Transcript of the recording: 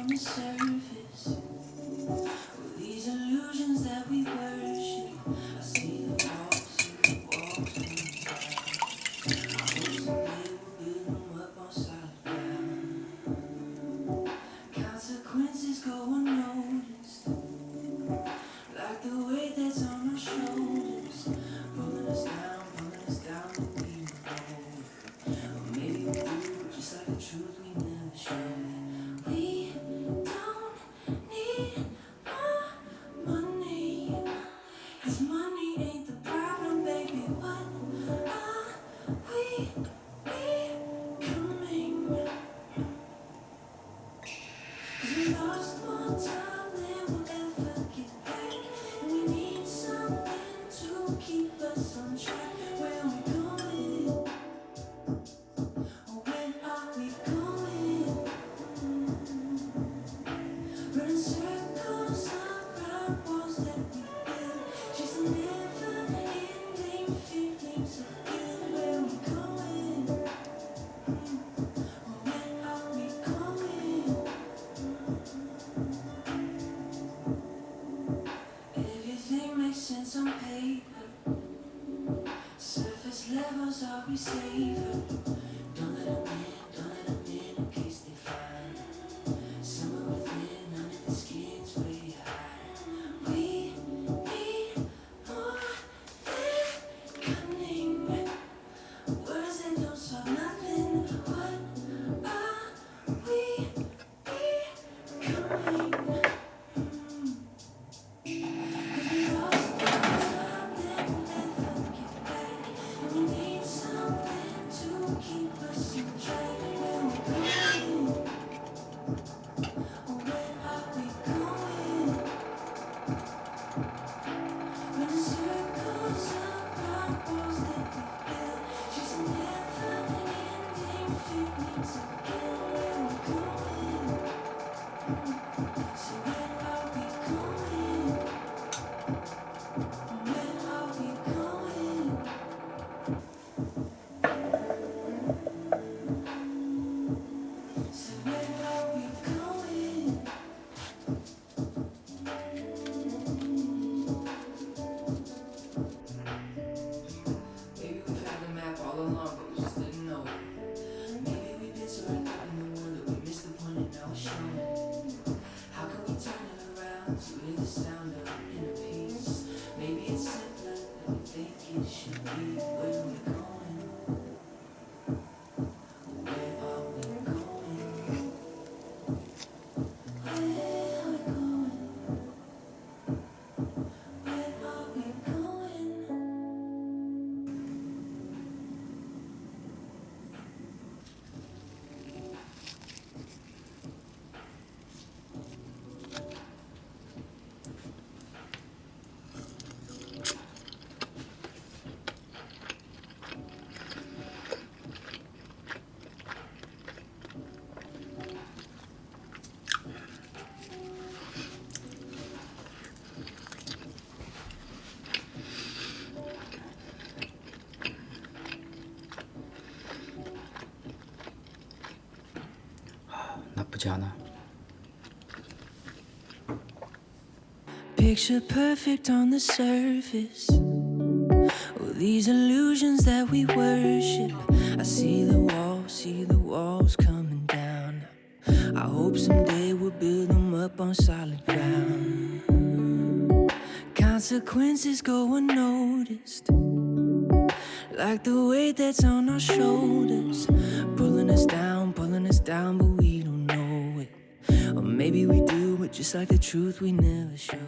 on the surface. All these illusions that we worship. I see the walls coming down. I hope someday we'll build them up on solid ground. Consequences go unnoticed, like the weight that's on our shoulders, pulling us down, but we won't know it. Or maybe we do, just like the truth we never showed. We don't need more money, 'cause money ain't the problem, baby. What are we becoming? 'Cause we lost more time than we'll ever get back, and we need something to keep us on track. Where are we going? Or where are we going? Running circles around walls that we build, chasing never-ending feelings of guilt. Where are we going? Or where are we going? Everything makes sense on paper. Surface levels are we savor. Don't let them in case they find somewhere within, under the skin's way high. We need more than cunning, words that don't solve nothing. What are we becoming? Maybe we've had the map all along, but we just didn't know it. Maybe we've been so wrapped up in the world that we missed the point and now it's showing. How can we turn it around to hear the sound of inner peace? Maybe it's simpler than we think it should be. Where are we going? Where are we going? Where are we going? Where are we going? 나쁘지 않아. Picture perfect on the surface. All these illusions that we worship. I see the walls coming down. I hope someday we'll build them up on solid ground. Consequences go unnoticed, like the weight that's on our shoulders, pulling us down, but we don't know it. Or maybe we do, but just like the truth we never show.